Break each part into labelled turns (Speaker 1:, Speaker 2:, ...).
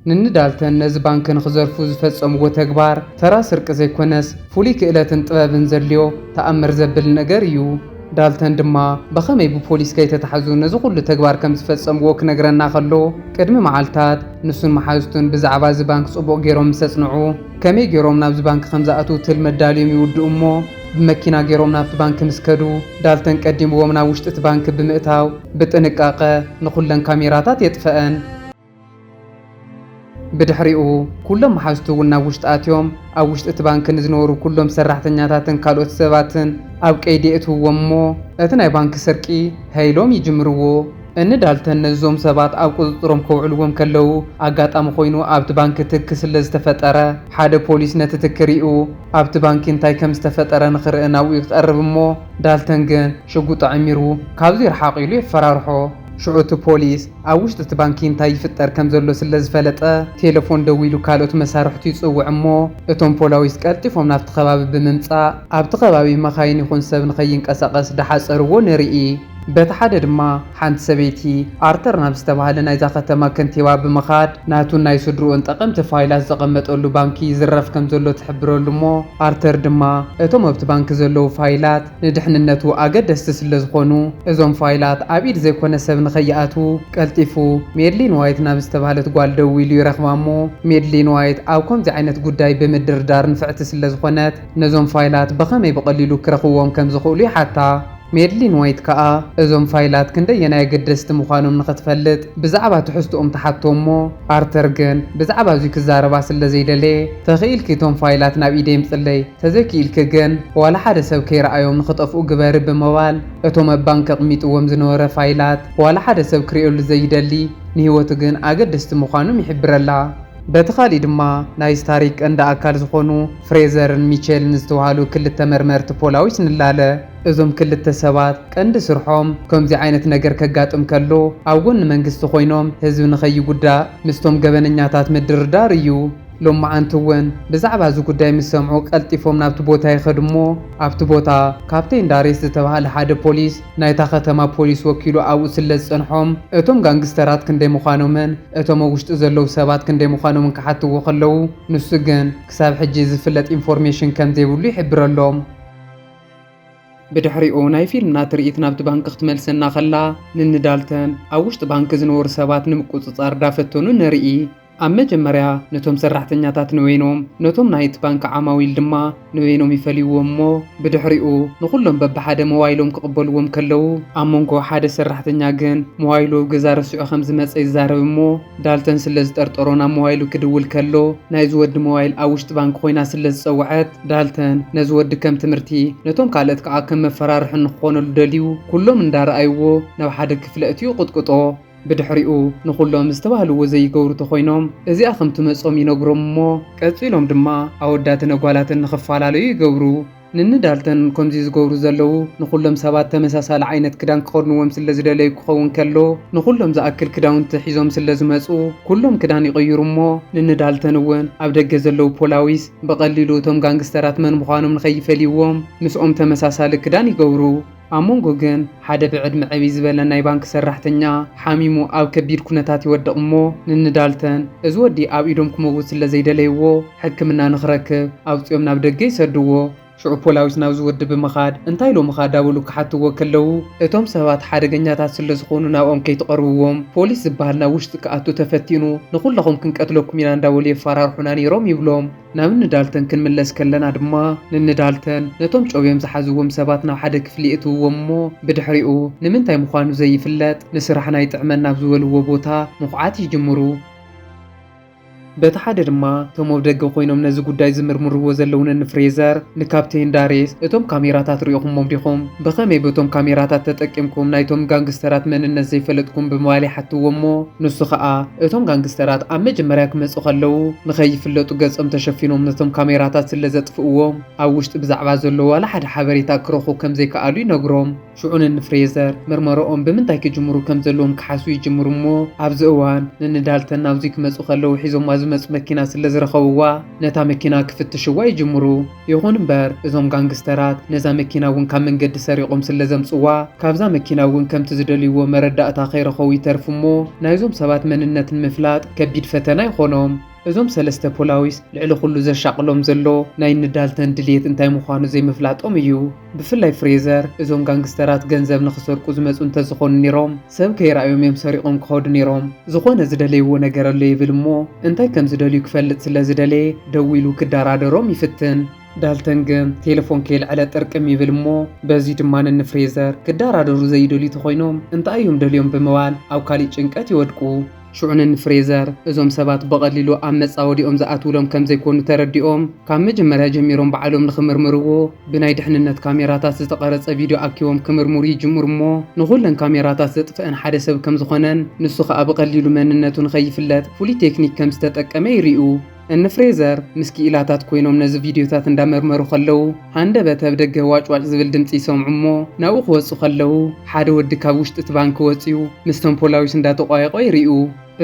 Speaker 1: ንንዳልተን ነዚ ባንክ ንኽዘርፉ ዝፈጸምዎ ተግባር ተራ ስርቂ ዘይኮነስ ፍሉይ ክእለትን ጥበብን ዘድልዮ ተኣምር ዘብል ነገር እዩ። ዳልተን ድማ ብኸመይ ብፖሊስ ከይተታሕዙ ነዚ ኩሉ ተግባር ከም ዝፈጸምዎ ክነግረና ከሎ ቅድሚ መዓልታት ንሱን መሓዙቱን ብዛዕባ እዚ ባንክ ጽቡቕ ገይሮም ምሰጽንዑ ከመይ ገይሮም ናብዚ ባንክ ከም ዝኣትዉ ትል መዳልዮም ይውድኡ እሞ ብመኪና ገይሮም ናብቲ ባንክ ምስከዱ ዳልተን ቀዲምዎም ናብ ውሽጢ እቲ ባንክ ብምእታው ብጥንቃቐ ንኹለን ካሜራታት የጥፍአን። ብድሕሪኡ ኩሎም መሓዝቱ እውን ናብ ውሽጢ ኣትዮም ኣብ ውሽጢ እቲ ባንክ ንዝነበሩ ኩሎም ሰራሕተኛታትን ካልኦት ሰባትን ኣብ ቀይዲ የእትውዎም እሞ እቲ ናይ ባንክ ስርቂ ሃይሎም ይጅምርዎ። እንዳልተን ነዞም ሰባት ኣብ ቁፅጥሮም ከውዕልዎም ከለው ኣጋጣሚ ኮይኑ ኣብቲ ባንክ ትክ ስለ ዝተፈጠረ ሓደ ፖሊስ ነቲ ትክ ሪኡ ኣብቲ ባንኪ እንታይ ከም ዝተፈጠረ ንኽርኢ ናብኡ ይቐርብ እሞ ዳልተን ግን ሽጉጡ ዓሚሩ ካብዚ ይርሓቕ ኢሉ የፈራርሖ። ሽዑቲ ፖሊስ ኣብ ውሽጢ እቲ ባንኪ እንታይ ይፍጠር ከም ዘሎ ስለ ዝፈለጠ ቴሌፎን ደው ኢሉ ካልኦት መሳርሕቲ ይጽውዕ እሞ እቶም ፖላዊስ ቀልጢፎም ናብቲ ከባቢ ብምምጻእ ኣብቲ ከባቢ መኻይን ይኹን ሰብ ንኸይንቀሳቐስ ዳሓፀርዎ ንርኢ። በቲ ሓደ ድማ ሓንቲ ሰበይቲ ኣርተር ናብ ዝተባሃለ ናይዛ ከተማ ከንቲባ ብምኻድ ናቱን ናይ ስድርኡን ጠቐምቲ ፋይላት ዘቐመጠሉ ባንኪ ዝረፍ ከም ዘሎ ትሕብረሉ እሞ ኣርተር ድማ እቶም ኣብቲ ባንኪ ዘለዉ ፋይላት ንድሕንነቱ ኣገደስቲ ስለ ዝኾኑ እዞም ፋይላት ኣብ ኢድ ዘይኮነ ሰብ ንኸይኣትዉ ቀልጢፉ ሜድሊን ዋይት ናብ ዝተባሃለት ጓል ደው ኢሉ ይረኽባ እሞ ሜድሊን ዋይት ኣብ ከምዚ ዓይነት ጉዳይ ብምድርዳር ንፍዕቲ ስለ ዝኾነት ነዞም ፋይላት ብኸመይ ብቐሊሉ ክረኽብዎም ከም ዝኽእሉ ይሓታ። ሜድሊን ዋይት ከዓ እዞም ፋይላት ክንደየናይ ኣገደስቲ ምዃኖም ንኽትፈልጥ ብዛዕባ ትሕዝትኦም ተሓቶ እሞ ኣርተር ግን ብዛዕባ እዙይ ክዛረባ ስለ ዘይደለየ ተኽኢልኪ እቶም ፋይላት ናብ ኢደ ይምፅለይ ተዘይክኢልኪ ግን ዋላ ሓደ ሰብ ከይረኣዮም ንኽጠፍኡ ግበሪ ብምባል እቶም ኣብ ባንኪ ኣቕሚጥዎም ዝነበረ ፋይላት ዋላ ሓደ ሰብ ክሪኤሉ ዘይደሊ ንህይወቱ ግን ኣገደስቲ ምዃኖም ይሕብረላ። በቲ ኻሊእ ድማ ናይ ታሪክ ቀንዲ ኣካል ዝኾኑ ፍሬዘርን ሚቼልን ዝተባሃሉ ክልተ መርመርቲ ፖላዊስ ንላለ እዞም ክልተ ሰባት ቀንዲ ስርሖም ከምዚ ዓይነት ነገር ከጋጥም ከሎ ኣብ ጎኒ መንግስቲ ኮይኖም ህዝቢ ንኸይጉዳእ ምስቶም ገበነኛታት ምድርዳር እዩ። ሎማዓንቲ እውን ብዛዕባ እዚ ጉዳይ ምስ ሰምዑ ቀልጢፎም ናብቲ ቦታ ይኸዱ እሞ ኣብቲ ቦታ ካፕቴን ዳሬስ ዝተባሃለ ሓደ ፖሊስ ናይታ ከተማ ፖሊስ ወኪሉ ኣብኡ ስለ ዝፀንሖም እቶም ጋንግስተራት ክንደይ ምዃኖምን እቶም ኣብ ውሽጢ ዘለዉ ሰባት ክንደይ ምዃኖምን ክሓትዎ ከለዉ ንሱ ግን ክሳብ ሕጂ ዝፍለጥ ኢንፎርሜሽን ከም ዘይብሉ ይሕብረሎም። ብድሕሪኡ ናይ ፊልምና ትርኢት ናብቲ ባንኪ ክትመልሰና ኸላ ንንዳልተን ኣብ ውሽጢ ባንኪ ዝነበሩ ሰባት ንምቁፅጻር ዳፈተኑ ንርኢ። ኣብ መጀመርያ ነቶም ሰራሕተኛታት ንበይኖም ነቶም ናይቲ ባንኪ ዓማዊል ድማ ንበይኖም ይፈልይዎም እሞ ብድሕሪኡ ንኹሎም በብሓደ ሞባይሎም ክቕበልዎም ከለዉ ኣብ መንጎ ሓደ ሰራሕተኛ ግን ሞባይሉ ገዛ ረሲዑ ከም ዝመፀ ይዛረብ እሞ ዳልተን ስለ ዝጠርጠሮ ናብ ሞባይሉ ክድውል ከሎ ናይ ዝወዲ ሞባይል ኣብ ውሽጢ ባንኪ ኮይና ስለ ዝፀውዐት ዳልተን ነዚ ወዲ ከም ትምህርቲ ነቶም ካልኦት ከዓ ከም መፈራርሒ ንክኾነሉ ደልዩ ኩሎም እንዳረኣይዎ ናብ ሓደ ክፍለ እትዩ ቁጥቁጦ። ብድሕሪኡ ንኹሎም ዝተባህልዎ ዘይገብሩ ተኾይኖም እዚኣ ከም ትመጾም ይነግሮም እሞ ቀፂሎም ድማ ኣወዳትን ኣጓላትን ንኽፈላለዩ ይገብሩ። ንንዳልተን ከምዚ ዝገብሩ ዘለዉ ንኹሎም ሰባት ተመሳሳሊ ዓይነት ክዳን ክኸድንዎም ስለ ዝደለዩ ክኸውን ከሎ ንኹሎም ዝኣክል ክዳውንቲ ሒዞም ስለ ዝመፁ ኩሎም ክዳን ይቕይሩ እሞ ንንዳልተን እውን ኣብ ደገ ዘለዉ ፖላዊስ ብቐሊሉ እቶም ጋንግስተራት መን ምዃኖም ንኸይፈልይዎም ምስኦም ተመሳሳሊ ክዳን ይገብሩ። ኣብ መንጎ ግን ሓደ ብዕድሚ ዕብይ ዝበለ ናይ ባንኪ ሰራሕተኛ ሓሚሙ ኣብ ከቢድ ኩነታት ይወድቕ እሞ ንንዳልተን እዚ ወዲ ኣብ ኢዶም ክመውት ስለ ዘይደለይዎ ሕክምና ንኽረክብ ኣውፂኦም ናብ ደገ ይሰድዎ። ሽዑ ፖላዊስ ናብ ዝወዲ ብምኻድ እንታይ ሎሚ ኻ ዳበሉ ክሓትዎ ከለዉ እቶም ሰባት ሓደገኛታት ስለ ዝኾኑ ናብኦም ከይትቐርብዎም ፖሊስ ዝበሃል ናብ ውሽጢ ክኣቱ ተፈቲኑ ንኹለኹም ክንቀትለኩም ኢና እንዳበሉ የፈራርሑና ነይሮም ይብሎም። ናብ ንዳልተን ክንምለስ ከለና ድማ ንንዳልተን ነቶም ጨብዮም ዝሓዝዎም ሰባት ናብ ሓደ ክፍሊ እትውዎም እሞ ብድሕሪኡ ንምንታይ ምዃኑ ዘይፍለጥ ንስራሕና ይጥዕመና ኣብ ዝበልዎ ቦታ ምኹዓት ይጅምሩ። በቲ ሓደ ድማ እቶም ኣብ ደገ ኮይኖም ነዚ ጉዳይ ዝምርምርዎ ዘለውን ንፍሬዘር ንካፕቴን ዳሬስ እቶም ካሜራታት ሪኢኹሞም ዲኹም ብኸመይ በቶም ካሜራታት ተጠቂምኩም ናይቶም ጋንግስተራት መንነት ዘይፈለጥኩም ብምባል ይሓትዎ እሞ ንሱ ከዓ እቶም ጋንግስተራት ኣብ መጀመርያ ክመፁ ከለዉ ንኸይፍለጡ ገጾም ተሸፊኖም ነቶም ካሜራታት ስለ ዘጥፍእዎም ኣብ ውሽጢ ብዛዕባ ዘለዎ ዋላ ሓደ ሓበሬታ ክረኽቡ ከም ዘይከኣሉ ይነግሮም። ሽዑን ንፍሬዘር ምርመሮኦም ብምንታይ ክጅምሩ ከም ዘለዎም ክሓስቡ ይጅምሩ እሞ ኣብዚ እዋን ንንዳልተን ናብዚ ክመፁ ከለዉ ሒዞምዋ ዝመጽ መኪና ስለ ዝረኸብዋ ነታ መኪና ክፍትሽዋ ይጅምሩ። ይኹን እምበር እዞም ጋንግስተራት ነዛ መኪና እውን ካብ መንገዲ ሰሪቖም ስለ ዘምጽዋ ካብዛ መኪና እውን ከምቲ ዝደልይዎ መረዳእታ ከይረኸቡ ይተርፉ እሞ ናይዞም ሰባት መንነትን ምፍላጥ ከቢድ ፈተና ይኾኖም። እዞም ሰለስተ ፖላዊስ ልዕሊ ኩሉ ዘሻቅሎም ዘሎ ናይ ንዳልተን ድልየት እንታይ ምዃኑ ዘይምፍላጦም እዩ። ብፍላይ ፍሬዘር እዞም ጋንግስተራት ገንዘብ ንኽሰርቁ ዝመፁ እንተዝኾኑ ነይሮም ሰብ ከይረኣዮም እዮም ሰሪቖም ክኸዱ ነይሮም። ዝኾነ ዝደለይዎ ነገር ኣሎ ይብል እሞ እንታይ ከም ዝደልዩ ክፈልጥ ስለ ዝደለየ ደው ኢሉ ክደራደሮም ይፍትን። ዳልተን ግን ቴሌፎን ከይልዕለ ጥርቅም ይብል እሞ በዚ ድማ ንፍሬዘር ክደራደሩ ዘይደልዩ ተኾይኖም እንታይ እዮም ደልዮም ብምባል ኣብ ካሊእ ጭንቀት ይወድቁ። ሽዑንን ፍሬዘር እዞም ሰባት በቐሊሉ ኣብ መጻወዲኦም ዝኣትውሎም ከም ዘይኮኑ ተረዲኦም ካብ መጀመርያ ጀሚሮም በዓሎም ንኽምርምርዎ ብናይ ድሕንነት ካሜራታት ዝተቐረጸ ቪድዮ ኣኪቦም ክምርምሩ ይጅምሩ እሞ ንኹለን ካሜራታት ዘጥፍአን ሓደ ሰብ ከም ዝኾነን ንሱ ከዓ ብቐሊሉ መንነቱ ንኸይፍለጥ ፍሉይ ቴክኒክ ከም ዝተጠቀመ ይርኡ። እነ ፍሬዘር ምስኪ ኢላታት ኮይኖም ነዚ ቪድዮታት እንዳመርመሩ ከለው ሃንደበተ ብደገ ዋጭዋጭ ዝብል ድምፂ ይሰምዑ እሞ ናብኡ ክወፁ ከለው ሓደ ወዲ ካብ ውሽጢ እቲ ባንኪ ወፂኡ ምስቶም ፖላዊስ እንዳተቋየቆ ይርኡ።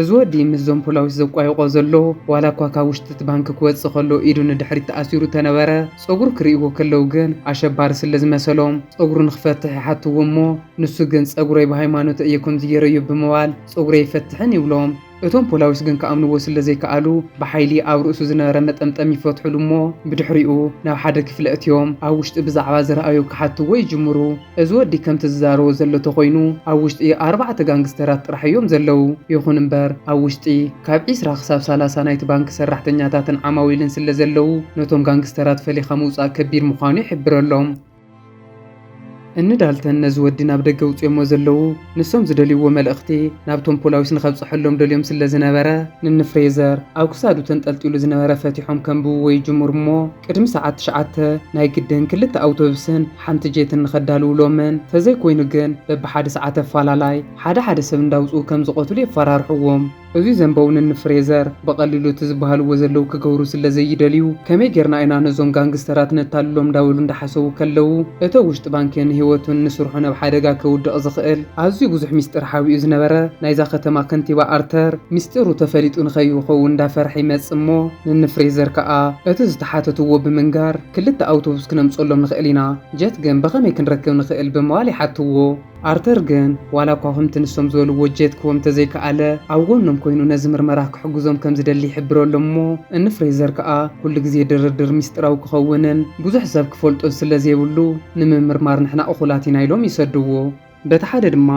Speaker 1: እዚ ወዲ ምስዞም ፖላዊስ ዘቋይቆ ዘሎ ዋላ እኳ ካብ ውሽጢ እቲ ባንኪ ክወፅእ ከሎ ኢዱ ንድሕሪት ተኣሲሩ ተነበረ ፀጉሩ ክርእይዎ ከለው ግን ኣሸባሪ ስለ ዝመሰሎም ፀጉሩ ንክፈትሕ ይሓትዎ እሞ ንሱ ግን ፀጉረይ ብሃይማኖት እየ ከምዚ ገይረዮ ብምባል ፀጉረይ ይፈትሕን ይብሎም። እቶም ፖላዊስ ግን ከኣምንዎ ስለ ዘይከኣሉ ብሓይሊ ኣብ ርእሱ ዝነበረ መጠምጠም ይፈትሕሉ እሞ ብድሕሪኡ ናብ ሓደ ክፍሊ እትዮም ኣብ ውሽጢ ብዛዕባ ዝረኣዩ ክሓትዎ ይጅምሩ። እዚ ወዲ ከምቲ ዝዛረቦ ዘሎ ተኾይኑ ኣብ ውሽጢ 4 ጋንግስተራት ጥራሕ እዮም ዘለው። ይኹን እምበር ኣብ ውሽጢ ካብ 20 ክሳብ 30 ናይቲ ባንኪ ሰራሕተኛታትን ዓማዊልን ስለ ዘለው ነቶም ጋንግስተራት ፈሊኻ ምውፃእ ከቢድ ምዃኑ ይሕብረሎም። እኒ ዳልተን ነዚ ወዲ ናብ ደገ ውፅኦሞ ዘለው ንሶም ዝደልይዎ መልእኽቲ ናብቶም ፖላዊስ ንኸብፅሐሎም ደልዮም ስለ ዝነበረ ንፍሬዘር ኣብ ክሳዱ ተንጠልጢሉ ዝነበረ ፈቲሖም ከንብብዎ ይጅምሩ እሞ ቅድሚ ሰዓት 9 ናይ ግድን 2 ኣውቶቡስን ሓንቲ ጄትን ንኸዳልውሎምን ተዘይኮይኑ ግን በብሓደ ሰዓት ኣፈላላይ ሓደ ሰብ እንዳውፅኡ ከም ዝቆትሉ የፈራርሕዎም። እዚ ዘንበውን ንፍሬዘር በቐሊሉ እቲ ዝበሃልዎ ዘለው ክገብሩ ስለ ዘይደልዩ ከመይ ጌርና ኢና ነዞም ጋንግስተራት ነታልሎም ዳውሉ እንዳሓሰቡ ከለው እቶ ውሽጢ ባንኪን ህይወቱን ንስርሑ ናብ ሓደጋ ከውድቕ ዝኽእል ኣዝዩ ብዙሕ ሚስጥር ሓቢኡ ዝነበረ ናይዛ ከተማ ከንቲባ ኣርተር ሚስጥሩ ተፈሊጡ ንኸይኸውን እንዳፈርሐ ይመጽእ እሞ ንፍሬዘር ከዓ እቲ ዝተሓተትዎ ብምንጋር 2 ኣውቶቡስ ክነምፀሎም ንኽእል ኢና ጀት ግን ብኸመይ ክንረክብ ንኽእል ብምባል ይሓትዎ። ኣርተር ግን ዋላ እኳ ከምቲ ንሶም ዝበልዎ ጀት ክቦም ተዘይከኣለ ኣብ ጎኖም ኮይኑ ነዚ ምርመራ ክሕግዞም ከም ዝደሊ ይሕብረሎም እሞ ንፍሬዘር ከዓ ኩሉ ግዜ ድርድር ሚስጥራዊ ክኸውንን ብዙሕ ሰብ ክፈልጦን ስለ ዘይብሉ ንምምርማር ንሕና እኹላት ኢና ኢሎም ይሰድዎ። በቲ ሓደ ድማ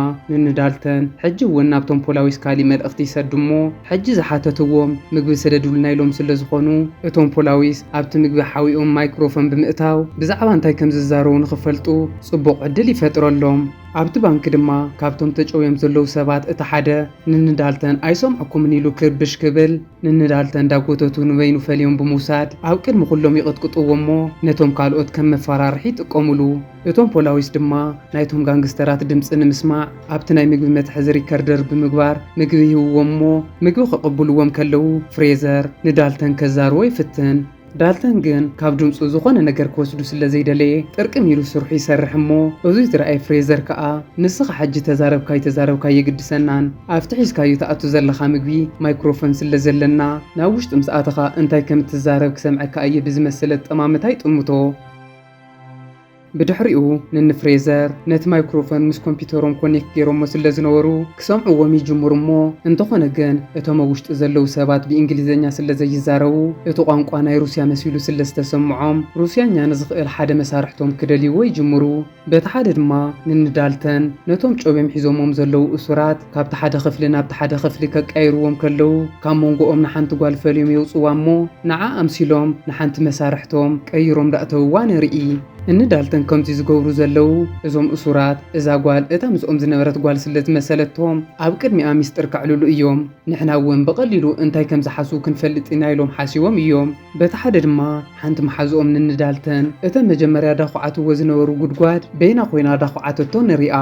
Speaker 1: ንዳልተን ሕጂ እውን ናብቶም ፖላዊስ ካሊእ መልእኽቲ ይሰዱ እሞ ሕጂ ዝሓተትዎም ምግቢ ሰደድሉና ኢሎም ስለ ዝኾኑ እቶም ፖላዊስ ኣብቲ ምግቢ ሓዊኦም ማይክሮፎን ብምእታው ብዛዕባ እንታይ ከም ዝዛረቡ ንኽፈልጡ ጽቡቕ ዕድል ይፈጥረሎም። ኣብቲ ባንኪ ድማ ካብቶም ተጨውዮም ዘለው ሰባት እቲ ሓደ ንዳልተን ኣይሰምዐኩምን ኢሉ ክርብሽ ክብል ንዳልተን እንዳጎተቱ ንበይኑ ፈልዮም ብምውሳድ ኣብ ቅድሚ ኩሎም ይቕጥቅጥዎ እሞ ነቶም ካልኦት ከም መፈራርሒ ይጥቀሙሉ። እቶም ፖላዊስ ድማ ናይቶም ጋንግስተራት ድምፂ ንምስማዕ ኣብቲ ናይ ምግቢ መትሓዚ ሪከርደር ብምግባር ምግቢ ይህብዎም እሞ ምግቢ ከቕብልዎም ከለው ፍሬዘር ንዳልተን ከዛርዎ ይፍትን። ዳልተን ግን ካብ ድምፁ ዝኾነ ነገር ክወስዱ ስለ ዘይደለየ ጥርቅም ኢሉ ስርሑ ይሰርሕ እሞ እዚ ዝረኣይ ፍሬዘር ከዓ ንስኻ ሕጂ ተዛረብካ የግድሰናን ኣብቲ ሒዝካዮ ተኣቱ ዘለኻ ምግቢ ማይክሮፎን ስለ ዘለና ናብ ውሽጢ ምስ ኣተኻ እንታይ ከም እትዛረብ ክሰምዐካ እየ ብዝመስለ ጠማምታ ይጥምቶ። ብድሕሪኡ ንፍሬዘር ነቲ ማይክሮፎን ምስ ኮምፒውተሮም ኮኔክት ገይሮሞ ስለ ዝነበሩ ክሰምዕዎም ይጅምሩ እሞ እንተኾነ ግን እቶም ኣብ ውሽጢ ዘለው ሰባት ብእንግሊዝኛ ስለ ዘይዛረቡ እቲ ቋንቋ ናይ ሩስያ መሲሉ ስለ ዝተሰምዖም ሩስያኛ ንዝኽእል ሓደ መሳርሕቶም ክደልይዎ ይጅምሩ። በቲ ሓደ ድማ ንዳልተን ነቶም ጮብዮም ሒዞሞም ዘለው እሱራት ካብቲ ሓደ ክፍሊ ናብቲ ሓደ ክፍሊ ከቀይርዎም ከለው ካብ መንጎኦም ንሓንቲ ጓል ፈልዮም የውፅዋ እሞ ንዓ ኣምሲሎም ንሓንቲ መሳርሕቶም ቀይሮም ዳእተውዋ ንርኢ። ንዳልተን ከምዚ ዝገብሩ ዘለው እዞም እሱራት እዛ ጓል እታ ምስኦም ዝነበረት ጓል ስለ ዝመሰለቶም ኣብ ቅድሚኣ ሚስጥር ከዕልሉ እዮም። ንሕና እውን ብቐሊሉ እንታይ ከም ዝሓስቡ ክንፈልጥ ኢና ኢሎም ሓሲቦም እዮም። በቲ ሓደ ድማ ሓንቲ መሓዝኦም ንዳልተን እተን መጀመርያ ዳኹዓትዎ ዝነበሩ ጉድጓድ በይና ኮይና ዳኹዓተቶ ንሪኣ።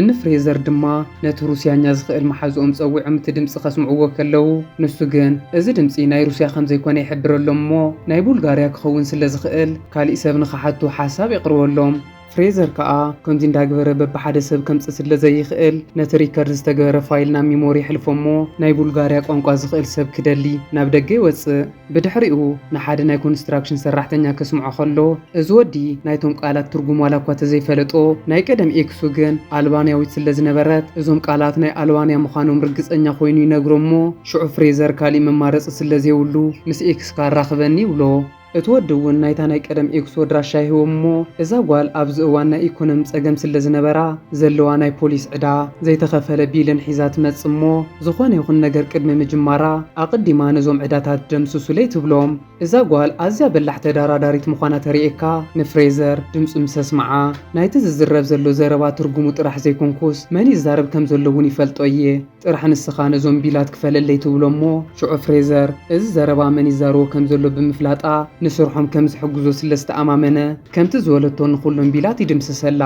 Speaker 1: ንፍሬዘር ድማ ነቲ ሩስያኛ ዝኽእል መሓዝኦም ፀዊዖም እቲ ድምፂ ከስምዕዎ ከለው ንሱ ግን እዚ ድምፂ ናይ ሩስያ ከም ዘይኮነ ይሕብረሎም እሞ ናይ ቡልጋርያ ክኸውን ስለ ዝኽእል ካሊእ ሰብ ንኽሓቱ ሓሳብ የቕርበሎም። ፍሬዘር ከዓ ከምዚ እንዳግበረ በብሓደ ሰብ ከምፅእ ስለ ዘይኽእል ነቲ ሪከርድ ዝተገበረ ፋይልና ሚሞሪ ሕልፎሞ ናይ ቡልጋርያ ቋንቋ ዝኽእል ሰብ ክደሊ ናብ ደገ ይወፅእ። ብድሕሪኡ ንሓደ ናይ ኮንስትራክሽን ሰራሕተኛ ከስምዖ ከሎ እዚ ወዲ ናይቶም ቃላት ትርጉም ዋላ እኳ ተዘይፈለጦ ናይ ቀደም ኤክሱ ግን ኣልባንያዊት ስለ ዝነበረት እዞም ቃላት ናይ ኣልባንያ ምዃኖም ርግፀኛ ኮይኑ ይነግሮ እሞ ሽዑ ፍሬዘር ካሊእ መማረፂ ስለ ዘይብሉ ምስ ኤክስካ ራኽበኒ ይብሎ። እቲ ወዲ እውን ናይታ ናይ ቀደም ኤክስ ወድራሻ ሂቦ እሞ እዛ ጓል ኣብዚ እዋን ናይ ኢኮኖሚ ፀገም ስለ ዝነበራ ዘለዋ ናይ ፖሊስ ዕዳ ዘይተኸፈለ ቢልን ሒዛ ትመጽእ እሞ ዝኾነ ይኹን ነገር ቅድሚ ምጅማራ ኣቕዲማ ነዞም ዕዳታት ደምስሱለይ ትብሎም። እዛ ጓል ኣዝያ በላሕ ተደራዳሪት ምዃና ተሪኤካ ንፍሬዘር ድምፂ ምስ ኣስመዓ ናይቲ ዝዝረብ ዘሎ ዘረባ ትርጉሙ ጥራሕ ዘይኮንኩስ መን ይዛረብ ከም ዘሎ እውን ይፈልጦ እየ ጥራሕ ንስኻ ነዞም ቢላት ክፈለለይ ትብሎ እሞ ሽዑ ፍሬዘር እዚ ዘረባ መን ይዛረቦ ከም ዘሎ ብምፍላጣ ንስርሖም ከም ዝሕግዞ ስለ ዝተኣማመነ ከምቲ ዝበለቶ ንኹሎም ቢላት ይድምስሰላ።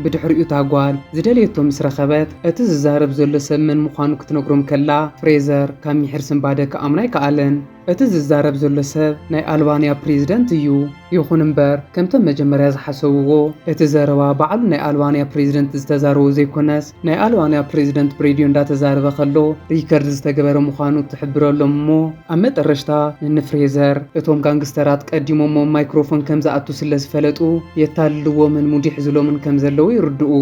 Speaker 1: ብድሕሪኡ እታ ጓል ዝደልየቶ ምስ ረኸበት እቲ ዝዛረብ ዘሎ ሰብ መን ምዃኑ ክትነግሮም ከላ ፍሬዘር ካብ ሚሕር ስምባደ ከኣምና ኣይከኣለን። እቲ ዝዛረብ ዘሎ ሰብ ናይ ኣልባንያ ፕሬዝደንት እዩ። ይኹን እምበር ከምቶም መጀመርያ ዝሓሰብዎ እቲ ዘረባ ባዕሉ ናይ ኣልባንያ ፕሬዝደንት ዝተዛረቦ ዘይኮነስ ናይ ኣልባንያ ፕሬዝደንት ብሬድዮ እንዳተዛረበ ከሎ ሪከርድ ዝተገበረ ምዃኑ ትሕብረሎም እሞ ኣብ መጠረሽታ ንፍሬዘር እቶም ጋንግስተራት ቀዲሞሞም ማይክሮፎን ከም ዝኣቱ ስለ ዝፈለጡ የታልልዎምን ሙዲሕ ዝሎምን ከም ዘለዉ ይርድኡ።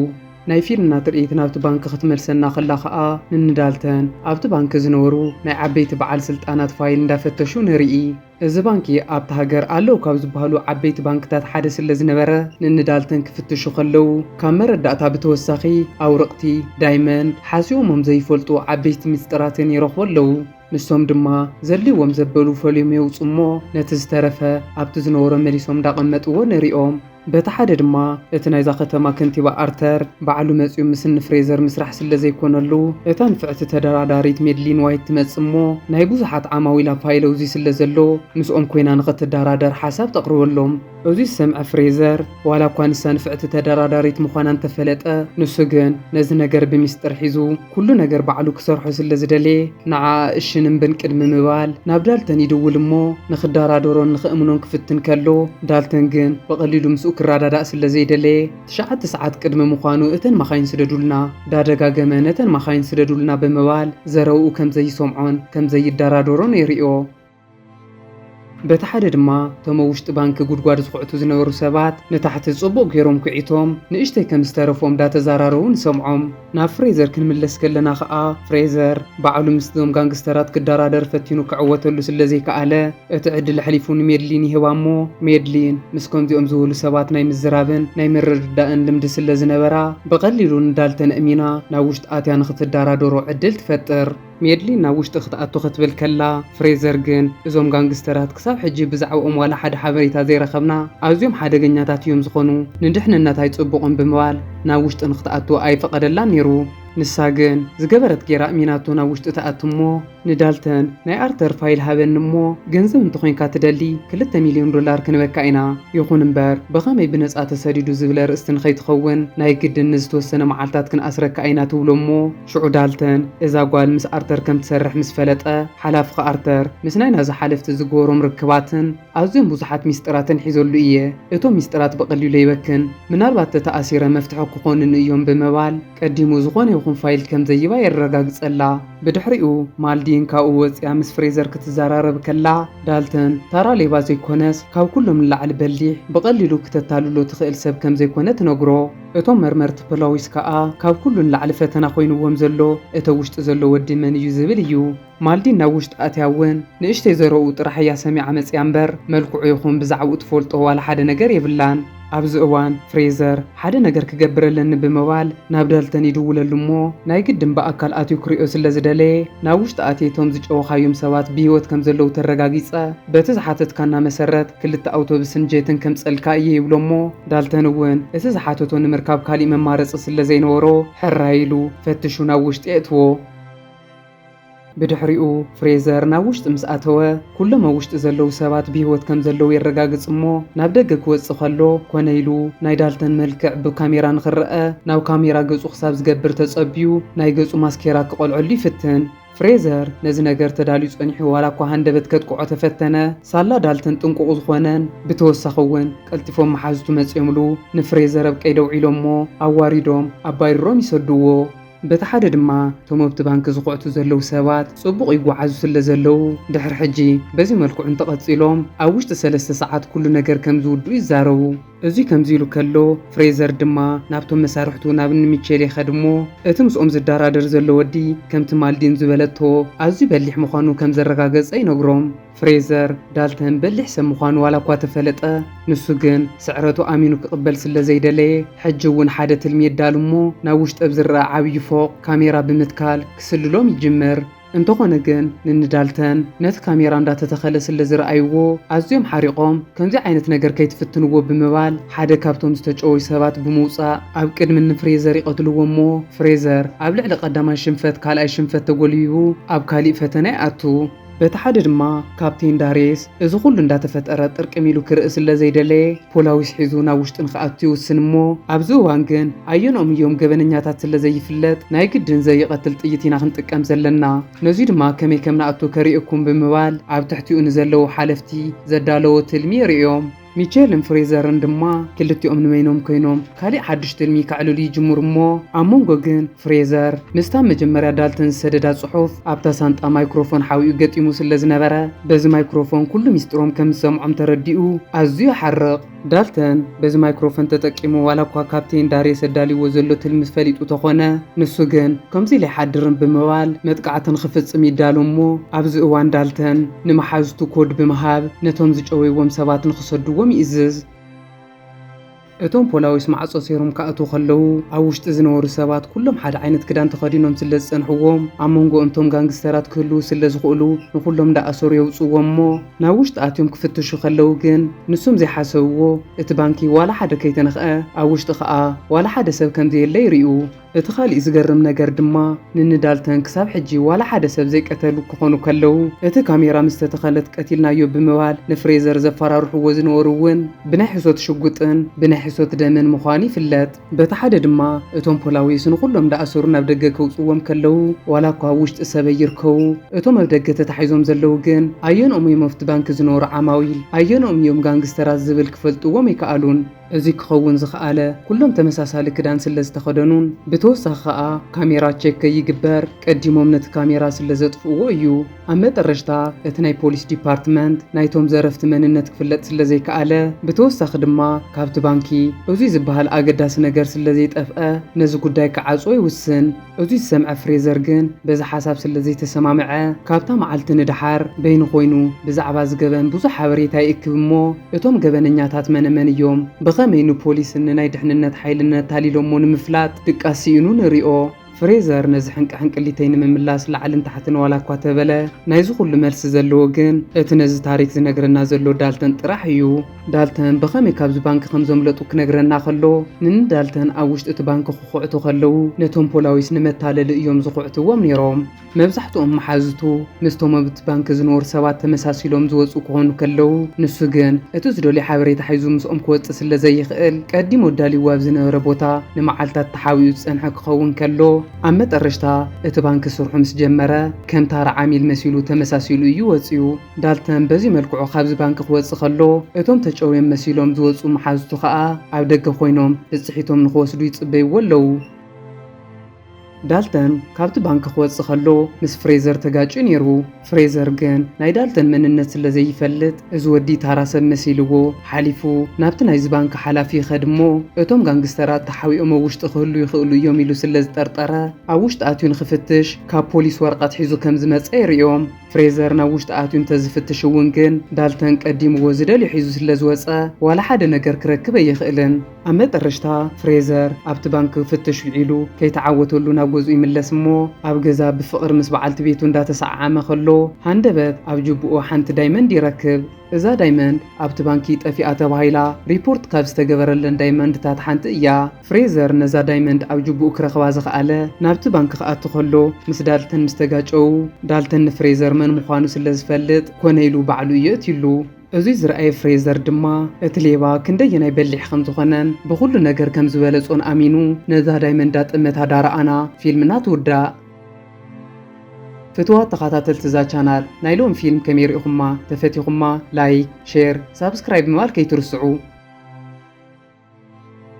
Speaker 1: ናይ ፊልና ትርኢት ናብቲ ባንኪ ክትመልሰና ከላ ከዓ ንንዳልተን ኣብቲ ባንኪ ዝነበሩ ናይ ዓበይቲ በዓል ስልጣናት ፋይል እንዳፈተሹ ንርኢ። እዚ ባንኪ ኣብቲ ሃገር ኣለዉ ካብ ዝበሃሉ ዓበይቲ ባንክታት ሓደ ስለ ዝነበረ ንንዳልተን ክፍትሹ ከለዉ ካብ መረዳእታ ብተወሳኺ ኣውረቕቲ ዳይመንድ ሓሲቦሞም ዘይፈልጡ ዓበይቲ ምስጢራትን ይረኽቡ ኣለዉ። ንሶም ድማ ዘድልይዎም ዘበሉ ፈልዮም የውፁ እሞ ነቲ ዝተረፈ ኣብቲ ዝነበሮ መሊሶም እንዳቐመጥዎ ንሪኦም። በቲ ሓደ ድማ እቲ ናይዛ ከተማ ከንቲባ ኣርተር ባዕሉ መፅኡ ምስ ንፍሬዘር ምስራሕ ስለ ዘይኮነሉ እታ ንፍዕቲ ተደራዳሪት ሜድሊን ዋይት ትመጽእ እሞ ናይ ብዙሓት ዓማዊላ ፋይል እዚ ስለ ዘሎ ምስኦም ኮይና ንኽትደራደር ሓሳብ ተቕርበሎም። እዚ ዝሰምዐ ፍሬዘር ዋላ እኳ ንሳ ንፍዕቲ ተደራዳሪት ምዃና እንተፈለጠ ንሱ ግን ነዚ ነገር ብምስጥር ሒዙ ኩሉ ነገር ባዕሉ ክሰርሖ ስለ ዝደለየ ንዓ እሽን እምብን ቅድሚ ምባል ናብ ዳልተን ይድውል እሞ ንኽደራደሮን ንኽእምኖን ክፍትን ከሎ ዳልተን ግን በቐሊሉ ምስኡ ክራዳዳእ ስለ ዘይደለየ 9 ሰዓት ቅድሚ ምዃኑ እተን መኻይን ስደዱልና ዳደጋገመ ነተን መኻይን ስደዱልና ብምባል ዘረብኡ ከም ዘይሰምዖን ከም ዘይደራደሮን ይርዮ። በቲ ሓደ ድማ እቶም ውሽጢ ባንኪ ጉድጓድ ዝኹዕቱ ዝነበሩ ሰባት ንታሕቲ ጽቡቕ ገይሮም ኩዒቶም ንእሽተይ ከም ዝተረፎም ዳተዘራረቡ ንሰምዖም። ናብ ፍሬዘር ክንምለስ ከለና ከዓ ፍሬዘር ባዕሉ ምስቶም ጋንግስተራት ክደራደር ፈቲኑ ክዕወተሉ ስለ ዘይከኣለ እቲ ዕድል ሕሊፉ ንሜድሊን ይህባ እሞ ሜድሊን ምስ ከምዚኦም ዝበሉ ሰባት ናይ ምዝራብን ናይ ምርድዳእን ልምዲ ስለ ዝነበራ ብቐሊሉ ንዳልተን እሚና ናብ ውሽጢ ኣትያ ንኽትደራደሮ ዕድል ትፈጥር። ሜድሊን ናብ ውሽጢ ክትኣቱ ክትብል ከላ ፍሬዘር ግን እዞም ጋንግስተራት ክሳብ ሕጂ ብዛዕባኦም ዋላ ሓደ ሓበሬታ ዘይረኸብና ኣዝዮም ሓደገኛታት እዮም ዝኾኑ ንድሕንነት ኣይፅቡቕን ብምባል ናብ ውሽጢ ንኽትኣቱ ኣይፈቐደላን ነይሩ። ንሳ ግን ዝገበረት ጌራ እሚናቶ ናብ ውሽጢ ተኣቱ እሞ ንዳልተን ናይ ኣርተር ፋይል ሃበኒ እሞ ገንዘብ እንተኾይንካ ትደሊ $2 ሚልዮን ክንበካ ኢና ይኹን እምበር ብኸመይ ብነፃ ተሰዲዱ ዝብለ ርእስቲ ንኸይትኸውን ናይ ግድን ንዝተወሰነ መዓልታት ክንኣስረካ ኢና ትብሎ እሞ ሽዑ ዳልተን እዛ ጓል ምስ ኣርተር ከም ትሰርሕ ምስ ፈለጠ ሓላፍኻ ኣርተር ምስ ናይ ናዛ ሓለፍቲ ዝገበሮም ርክባትን ኣዝዮም ብዙሓት ሚስጥራትን ሒዘሉ እየ እቶም ሚስጥራት በቐሊሉ ይበክን ምናልባት ተተኣሲረ መፍትሒ ክኾኑን እዮም ብምባል ቀዲሙ ዝኾነ ይኹን ፋይል ከም ዘይባ የረጋግጸላ። ብድሕሪኡ ማልዲን ካብኡ ወፂያ ምስ ፍሬዘር ክትዘራረብ ከላ ዳልተን ታራ ሌባ ዘይኮነስ ካብ ኩሎም ንላዕሊ በሊሕ ብቐሊሉ ክተታልሎ ትኽእል ሰብ ከም ዘይኮነ ትነግሮ። እቶም መርመርቲ ፖሊስ ከዓ ካብ ኩሉ ንላዕሊ ፈተና ኮይኑዎም ዘሎ እተ ውሽጢ ዘሎ ወዲ መን እዩ ዝብል እዩ። ማልዲን ናብ ውሽጢ ኣትያ እውን ንእሽተይ ዘረኡ ጥራሕ እያ ሰሚዓ መፅያ እምበር መልክዑ ይኹን ብዛዕባኡ ትፈልጦ ዋላ ሓደ ነገር የብላን። ኣብዚ እዋን ፍሬዘር ሓደ ነገር ክገብረለኒ ብምባል ናብ ዳልተን ይድውለሉ እሞ ናይ ግድን ብኣካል ኣትዩ ክሪኦ ስለ ዝደለየ ናብ ውሽጢ ኣትየቶም ዝጨወኻዮም ሰባት ብሂወት ከም ዘለዉ ተረጋጊፀ በቲ ዝሓተትካና መሰረት 2 ኣውቶቡስን ጀትን ከም ፀልካ እየ ይብሎ እሞ ዳልተን እውን እቲ ዝሓተቶ ንምርካብ ካሊእ መማረፂ ስለ ዘይነበሮ ሕራይሉ ፈትሹ ናብ ውሽጢ የእትዎ። ብድሕሪኡ ፍሬዘር ናብ ውሽጢ ምስ ኣተወ ኩሎም ኣብ ውሽጢ ዘለዉ ሰባት ብሂወት ከም ዘለዉ የረጋግፅ እሞ ናብ ደገ ክወፅእ ከሎ ኮነ ኢሉ ናይ ዳልተን መልክዕ ብካሜራ ንኽረአ ናብ ካሜራ ገጹ ክሳብ ዝገብር ተጸቢዩ ናይ ገጹ ማስኬራ ክቆልዐሉ ይፍትን። ፍሬዘር ነዚ ነገር ተዳልዩ ጸኒሑ ዋላ እኳ ሃንደበት ከጥቅዖ ተፈተነ ሳላ ዳልተን ጥንቁቕ ዝኾነን ብተወሳኺ እውን ቀልጢፎም መሓዝቱ መጺኦምሉ ንፍሬዘር ኣብ ቀይደው ኢሎሞ ኣዋሪዶም ኣባይሮም ይሰድዎ በቲ ሓደ ድማ እቶም ኣብቲ ባንኪ ዝቑዕቱ ዘለዉ ሰባት ጽቡቕ ይጓዓዙ ስለ ዘለዉ ድሕሪ ሕጂ በዚ መልክዑ እንተቐጺሎም ኣብ ውሽጢ 3 ሰዓት ኩሉ ነገር ከም ዝውድኡ ይዛረቡ እዚ ከምዚ ኢሉ ከሎ ፍሬዘር ድማ ናብቶም መሳርሕቱ ናብ ሚቼል ይኸድሞ እቲ ምስኦም ዝደራደር ዘሎ ወዲ ከምቲ ማልዲን ዝበለቶ ኣዝዩ በሊሕ ምዃኑ ከም ዘረጋገጸ ይነግሮም ፍሬዘር ዳልተን በሊሕ ሰብ ምዃኑ ዋላ እኳ ተፈለጠ ንሱ ግን ስዕረቱ ኣሚኑ ክቕበል ስለ ዘይደለየ ሕጂ እውን ሓደ ትልሚ የዳልሞ ናብ ውሽጢ ኣብ ዝረአ ዓብዪ ፎቕ ካሜራ ብምትካል ክስልሎም ይጅምር እንተኾነ ግን ንንዳልተን ነቲ ካሜራ እንዳተተኸለ ስለ ዝረኣይዎ ኣዝዮም ሓሪቖም ከምዚ ዓይነት ነገር ከይትፍትንዎ ብምባል ሓደ ካብቶም ዝተጨወዩ ሰባት ብምውፃእ ኣብ ቅድሚ ንፍሬዘር ይቐትልዎ እሞ ፍሬዘር ኣብ ልዕሊ ቀዳማይ ሽንፈት ካልኣይ ሽንፈት ተጎልቢቡ ኣብ ካሊእ ፈተና ይኣቱ በቲ ሓደ ድማ ካፕቴን ዳሬስ እዚ ኩሉ እንዳተፈጠረ ጥርቅም ኢሉ ክርኢ ስለ ዘይደለየ ፖላዊስ ሒዙ ናብ ውሽጢ ንኽኣቱ ይውስን እሞ ኣብዚ እዋን ግን ኣየኖም እዮም ገበነኛታት ስለ ዘይፍለጥ ናይ ግድን ዘይቐትል ጥይት ኢና ክንጥቀም ዘለና ነዚ ድማ ከመይ ከም ንኣቱ ከሪእኩም ብምባል ኣብ ትሕቲኡ ንዘለዉ ሓለፍቲ ዘዳለዎ ትልሚ የርእዮም ሚቼልን ፍሬዘርን ድማ ክልቲኦም ንበይኖም ኮይኖም ካሊእ ሓድሽ ትልሚ ክዕልሉ ይጅምሩ እሞ ኣብ መንጎ ግን ፍሬዘር ምስታ መጀመርያ ዳልተን ዝሰደዳ ጽሑፍ ኣብታ ሳንጣ ማይክሮፎን ሓዊኡ ገጢሙ ስለ ዝነበረ በዚ ማይክሮፎን ኩሉ ሚስጥሮም ከም ዝሰምዖም ተረዲኡ ኣዝዩ ይሓርቕ ዳልተን በዚ ማይክሮፎን ተጠቂሙ ዋላ እኳ ካፕቴን ዳሬስ ኣዳልይዎ ዘሎ ትልሚ ፈሊጡ ተኾነ ንሱ ግን ከምዚ ለይሓድርን ብምባል መጥቃዕትን ክፍጽም ይዳሉ እሞ ኣብዚ እዋን ዳልተን ንመሓዝቱ ኮድ ብምሃብ ነቶም ዝጨወይዎም ሰባት ንኽሰድዎም ይእዝዝ እቶም ፖላዊስ ማዕጾ ሴሮም ካእቱ ከለዉ ኣብ ውሽጢ ዝነበሩ ሰባት ኩሎም ሓደ ዓይነት ክዳን ተኸዲኖም ስለ ዝጸንሕዎም ኣብ መንጎ እቶም ጋንግስተራት ክህልው ስለ ዝኽእሉ ንኩሎም እንዳኣሰሩ የውፅዎም እሞ ናብ ውሽጢ ኣትዮም ክፍትሹ ከለዉ ግን ንሶም ዘይሓሰብዎ እቲ ባንኪ ዋላ ሓደ ከይተነኽአ ኣብ ውሽጢ ከዓ ዋላ ሓደ ሰብ ከምዘየለ ይርእዩ እቲ ኻሊእ ዝገርም ነገር ድማ ንንዳልተን ክሳብ ሕጂ ዋላ ሓደ ሰብ ዘይቀተሉ ክኾኑ ከለዉ እቲ ካሜራ ምስ ተተኸለት ቀቲልናዮ ብምባል ንፍሬዘር ዘፈራርሕዎ ዝነበሩ እውን ብናይ ሕሶት ሽጉጥን ብናይ ሕሶት ደምን ምዃኑ ይፍለጥ በቲ ሓደ ድማ እቶም ፖላዊስ ንኩሎም እንዳኣሰሩ ናብ ደገ ከውፅዎም ከለዉ ዋላ እኳ ኣብ ውሽጢ ሰበይ ይርከቡ እቶም ኣብ ደገ ተታሒዞም ዘለዉ ግን ኣየኖም እዮም ኣብቲ ባንኪ ዝነበሩ ዓማዊል ኣየኖም እዮም ጋንግስተራት ዝብል ክፈልጥዎም ይከኣሉን እዚ ክኸውን ዝኽኣለ ኩሎም ተመሳሳሊ ክዳን ስለ ዝተኸደኑን ብተወሳኺ ከዓ ካሜራ ቼክ ከይግበር ቀዲሞም ነቲ ካሜራ ስለ ዘጥፍእዎ እዩ ኣብ መጠረሽታ እቲ ናይ ፖሊስ ዲፓርትመንት ናይቶም ዘረፍቲ መንነት ክፍለጥ ስለ ዘይከኣለ ብተወሳኺ ድማ ካብቲ ባንኪ እዚ ዝበሃል ኣገዳሲ ነገር ስለ ዘይጠፍአ ነዚ ጉዳይ ክዓጾ ይውስን እዚ ዝሰምዐ ፍሬዘር ግን በዚ ሓሳብ ስለ ዘይተሰማምዐ ካብታ መዓልቲ ንድሓር በይኑ ኮይኑ ብዛዕባ ዝገበን ብዙሕ ሓበሬታ ይእክብ እሞ እቶም ገበነኛታት መነመን እዮም ብኸመይኑ ፖሊስ ንናይ ድሕንነት ሓይልነት ታሊሎሞ ንምፍላጥ ድቃሲኢኑ ንሪኦ ፍሬዘር ነዚ ሕንቅሊተይ ንምምላስ ላዕልን ታሕትን ዋላ እኳ ተበለ ናይዚ ኩሉ መልሲ ዘለዎ ግን እቲ ነዚ ታሪክ ዝነግረና ዘሎ ዳልተን ጥራሕ እዩ ዳልተን ብኸመይ ካብዚ ባንኪ ከም ዘምለጡ ክነግረና ከሎ ንንዳልተን ኣብ ውሽጢ እቲ ባንኪ ክኹዕቱ ከለዉ ነቶም ፖላዊስ ንመታለሊ እዮም ዝኹዕትዎም ነይሮም መብዛሕትኦም መሓዝቱ ምስቶም ኣብቲ ባንኪ ዝነበሩ ሰባት ተመሳሲሎም ዝወፁ ክኾኑ ከለዉ ንሱ ግን እቲ ዝደልዮ ሓበሬታ ሒዙ ምስኦም ክወፅእ ስለ ዘይኽእል ቀዲሙ ኣዳልይዎ ኣብ ዝነበረ ቦታ ንመዓልታት ተሓቢኡ ዝጸንሐ ክኸውን ከሎ ኣብ መጠረሽታ እቲ ባንኪ ስርሑ ምስ ጀመረ ከም ታራ ዓሚል መሲሉ ተመሳሲሉ እዩ ወፂኡ ዳልተን በዚ መልክዑ ካብዚ ባንኪ ክወፅእ ከሎ እቶም ተጨውዮም መሲሎም ዝወፁ መሓዝቱ ከዓ ኣብ ደገ ኮይኖም እፅሒቶም ንኽወስዱ ይጽበይዎ ኣለዉ ዳልተን ካብቲ ባንኪ ክወፅእ ከሎ ምስ ፍሬዘር ተጋጭ ነይሩ ፍሬዘር ግን ናይ ዳልተን መንነት ስለ ዘይፈልጥ እዚ ወዲ ታራ ሰብ መሲልዎ ሓሊፉ ናብቲ ናይዚ ባንኪ ሓላፊ ይኸድሞ እቶም ጋንግስተራት ተሓዊኦም ኣብ ውሽጢ ክህሉ ይኽእሉ እዮም ኢሉ ስለ ዝጠርጠረ ኣብ ውሽጢ ኣትዩ ንኽፍትሽ ካብ ፖሊስ ወረቐት ሒዙ ከም ዝመፀ ይርእዮም ፍሬዘር ናብ ውሽጢ ኣትዩ እንተዝፍትሽ እውን ግን ዳልተን ቀዲምዎ ዝደልዩ ሒዙ ስለ ዝወፀ ዋላ ሓደ ነገር ክረክብ ኣይኽእልን ኣብ መጠረሽታ ፍሬዘር ኣብቲ ባንኪ ክፍትሽ ኢሉ ከይተዓወተሉ ናብ ገዝኡ ይምለስ እሞ ኣብ ገዛ ብፍቕሪ ምስ በዓልቲ ቤቱ እንዳተሰዓዓመ ከሎ ሃንደበት ኣብ ጅቡኡ ሓንቲ ዳይመንድ ይረክብ እዛ ዳይመንድ ኣብቲ ባንኪ ጠፊኣ ተባሂላ ሪፖርት ካብ ዝተገበረለን ዳይመንድታት ሓንቲ እያ ፍሬዘር ነዛ ዳይመንድ ኣብ ጅቡኡ ክረኽባ ዝኽኣለ ናብቲ ባንኪ ክኣቱ ከሎ ምስ ዳልተን ምስ ተጋጨው ዳልተን ንፍሬዘር መን ምዃኑ ስለ ዝፈልጥ ኮነ ኢሉ ባዕሉ የእትይሉ እዚ ዝረኣየ ፍሬዘር ድማ እቲ ሌባ ክንደየናይ በሊሕ ከም ዝኾነን ብኩሉ ነገር ከም ዝበለጾን ኣሚኑ ነዛ ዳይመንዳ ጥመታ ዳርኣና ፊልምና ትውዳእ ፍትዋት ተኸታተልቲ እዛ ቻናል ናይሎም ፊልም ከመይ ርኢኹማ ተፈቲኹማ ላይክ ሼር ሳብስክራይብ ምባል ከይትርስዑ